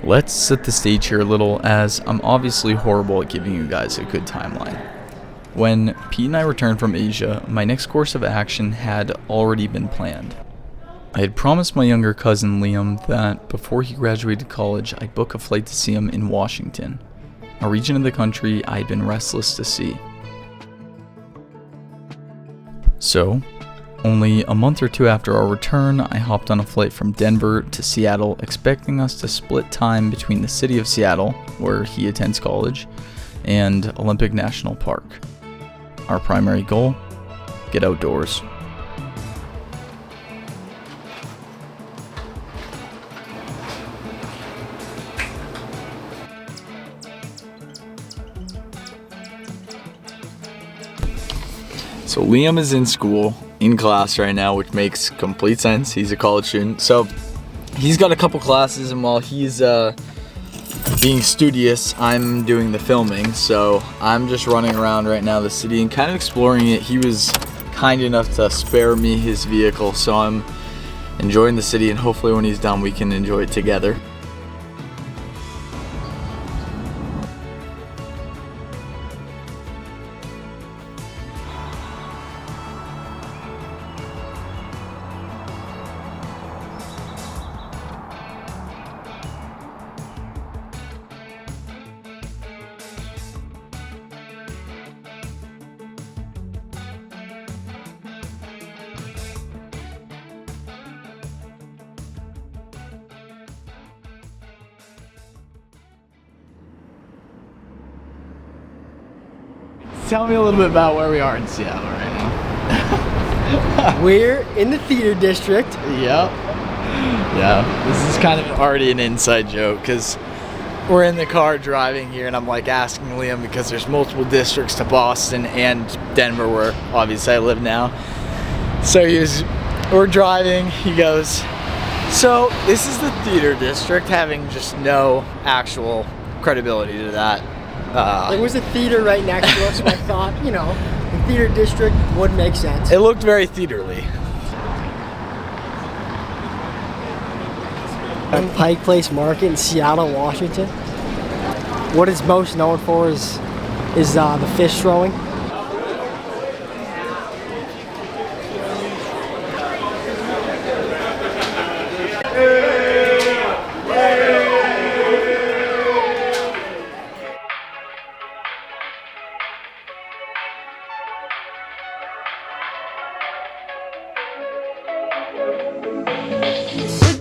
Let's set the stage here a little, as I'm obviously horrible at giving you guys a good timeline. When Pete and I returned from Asia, my next course of action had already been planned. I had promised my younger cousin Liam that before he graduated college, I'd book a flight to see him in Washington, a region of the country I had been restless to see. So, only a month or two after our return, I hopped on a flight from Denver to Seattle, expecting us to split time between the city of Seattle, where he attends college, and Olympic National Park. Our primary goal? Get outdoors. So Liam is in school, in class right now, which makes complete sense. He's a college student. So he's got a couple classes, and while he's being studious, I'm doing the filming. So I'm just running around right now the city and kind of exploring it. He was kind enough to spare me his vehicle, so I'm enjoying the city, and hopefully when he's done we can enjoy it together. Tell me a little bit about where we are in Seattle right now. We're in the theater district. Yep. Yeah, this is kind of already an inside joke because we're in the car driving here, and I'm like asking Liam because there's multiple districts to Boston and Denver, where obviously I live now. So we're driving, he goes, so this is the theater district, having just no actual credibility to that. There was a theater right next to us, so I thought, you know, the theater district would make sense. It looked very theaterly. Pikes Place Market in Seattle, Washington. What it's most known for is the fish throwing.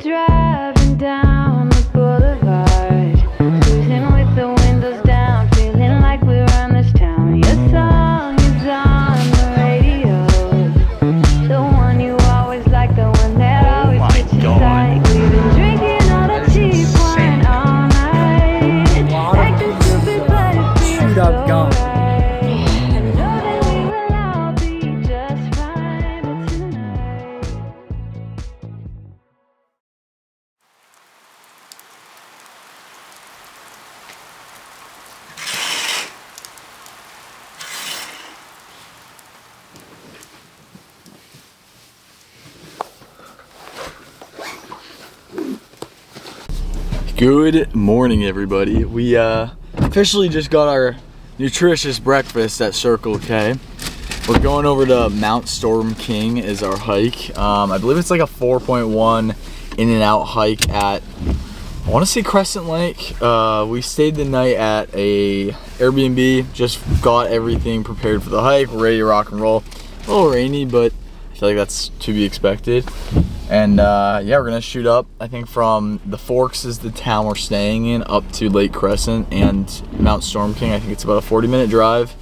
Driving down the boulevard, cruising with the windows down, feeling like we're on this town. Your song is on the radio, the one you always like, the one that always gets you tight. We've been drinking all the cheap wine all night, acting stupid but it feels so right. I know that we will all be just fine, but tonight. Good morning, everybody. We officially just got our nutritious breakfast at Circle K. We're going over to Mount Storm King is our hike. I believe it's like a 4.1 in and out hike at, I want to say, Crescent Lake. We stayed the night at a Airbnb, just got everything prepared for the hike. We're ready to rock and roll. A little rainy, but I feel like that's to be expected. And yeah, we're gonna shoot up, I think from the Forks is the town we're staying in, up to Lake Crescent and Mount Storm King. I think it's about a 40-minute drive.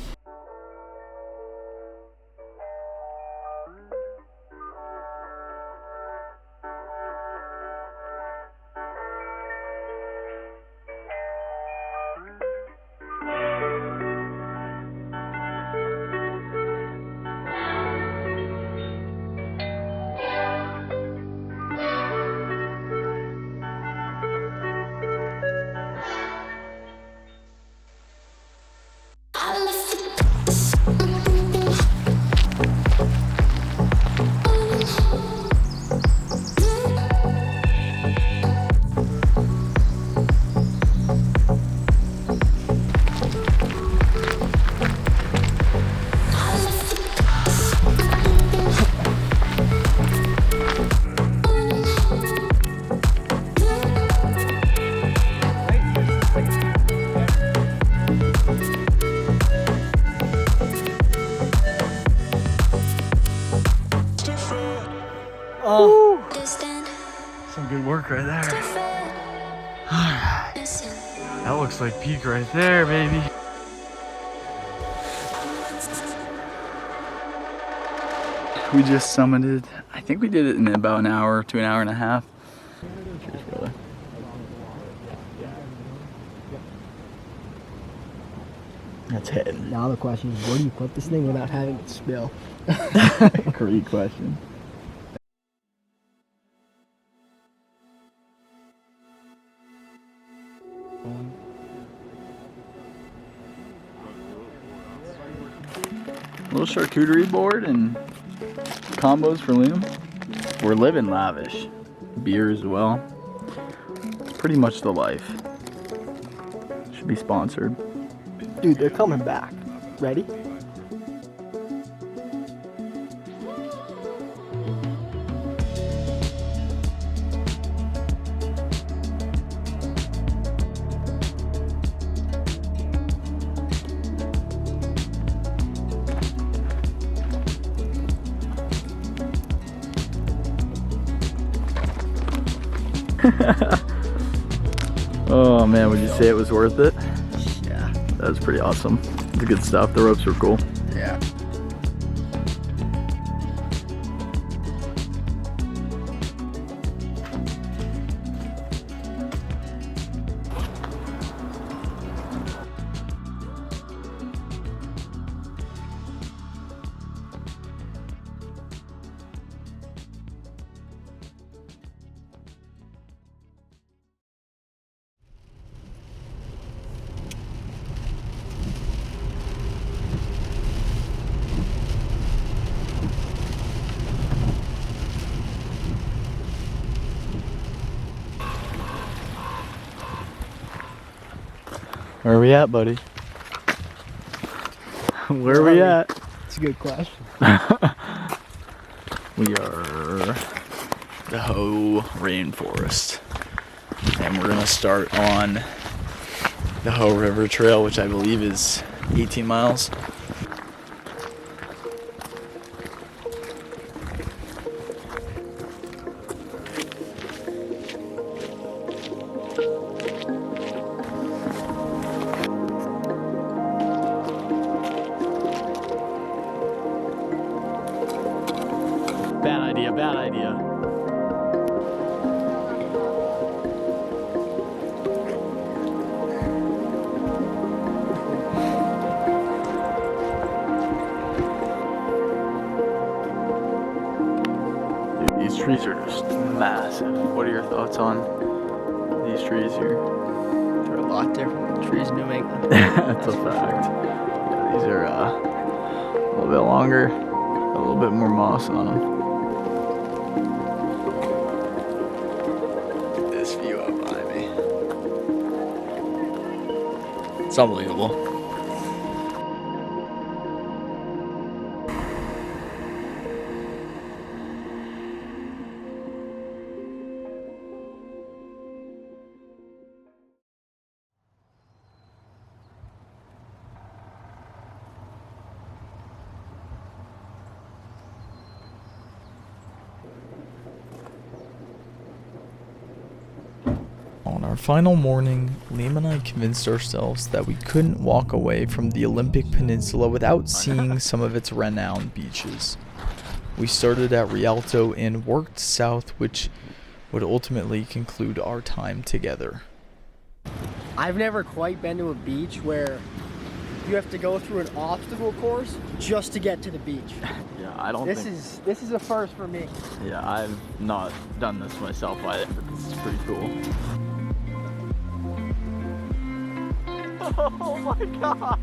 I left the Oh. Some good work right there. Alright. That looks like peak right there, baby. We just summited. I think we did it in about an hour to an hour and a half. Cheers, brother. That's hitting. Now the question is, where do you put this thing without having it spill? Great question. Little charcuterie board and combos for Liam. We're living lavish. Beer as well. Pretty much the life. Should be sponsored. Dude, they're coming back. Ready? Oh man, would you say it was worth it? Yeah. That was pretty awesome. It's good stuff. The ropes were cool. Yeah. Where are we at, buddy? Where are we at? It's a good question. We are the Hoh Rainforest. And we're gonna start on the Hoh River Trail, which I believe is 18 miles. Bad idea. Dude, these trees are just massive. What are your thoughts on these trees here? They're a lot different than trees in New England. That's a fact. Yeah, these are a little bit longer, a little bit more moss on them. This view up behind me. It's unbelievable. On our final morning, Liam and I convinced ourselves that we couldn't walk away from the Olympic Peninsula without seeing some of its renowned beaches. We started at Rialto and worked south, which would ultimately conclude our time together. I've never quite been to a beach where you have to go through an obstacle course just to get to the beach. Yeah, I don't This think... is a first for me. Yeah, I've not done this myself either, but this is pretty cool. Oh my god!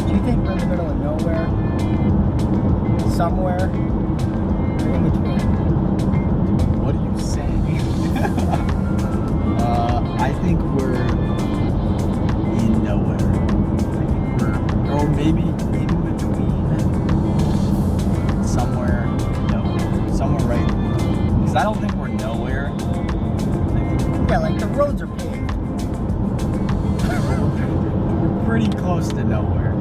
Do you think we're in the middle of nowhere? Somewhere? Or in between? What are you saying? I think we're in nowhere. I think we're, or maybe in between. Somewhere, nowhere. Somewhere right in between. Because I don't think we're nowhere. I think Yeah, like the roads are paved. We're pretty close to nowhere.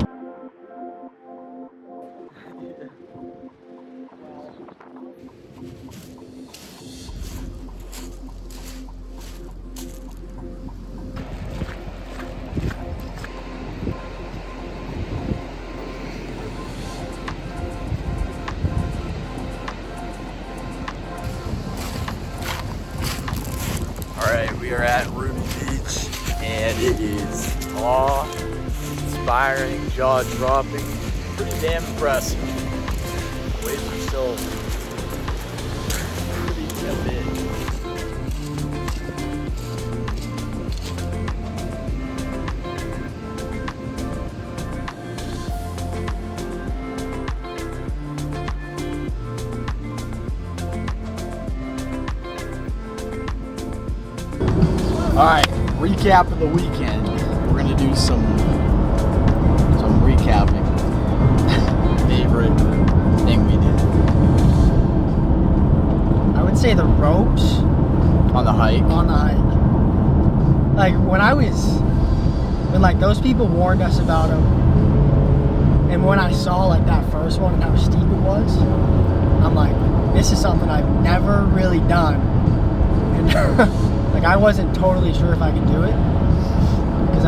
Alright, we are at Ruby Beach, and it is awe-inspiring, jaw-dropping, pretty damn impressive. Waves are still pretty big. Alright, recap of the weekend. We're gonna do some recapping. Favorite thing we did. I would say the ropes On the hike. on the hike. Like when like those people warned us about them, and when I saw like that first one and how steep it was, I'm like, this is something I've never really done. And like I wasn't totally sure if I could do it because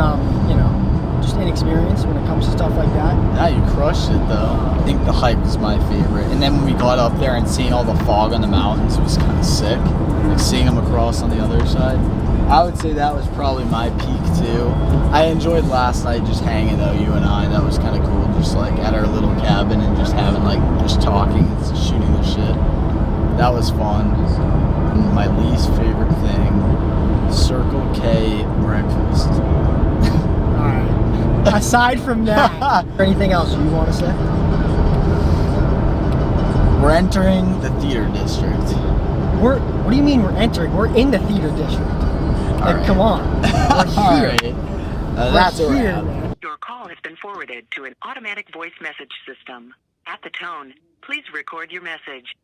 you know, just inexperienced when it comes to stuff like that. Yeah, you crushed it though. I think the hike was my favorite. And then when we got up there and seeing all the fog on the mountains, it was kind of sick. Like seeing them across on the other side. I would say that was probably my peak too. I enjoyed last night just hanging though, you and I. That was kind of cool, just like at our little cabin and just having like, just talking and shooting the shit. That was fun. And my least favorite thing, Circle K breakfast. Alright. Aside from that, is there anything else you want to say? We're entering the theater district. What do you mean we're entering? We're in the theater district. Like, Alright. come on. We're here. Alright. That's a We're here, wrap. man. Your call has been forwarded to an automatic voice message system. At the tone, please record your message.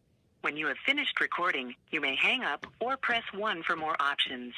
When you have finished recording, you may hang up or press 1 for more options.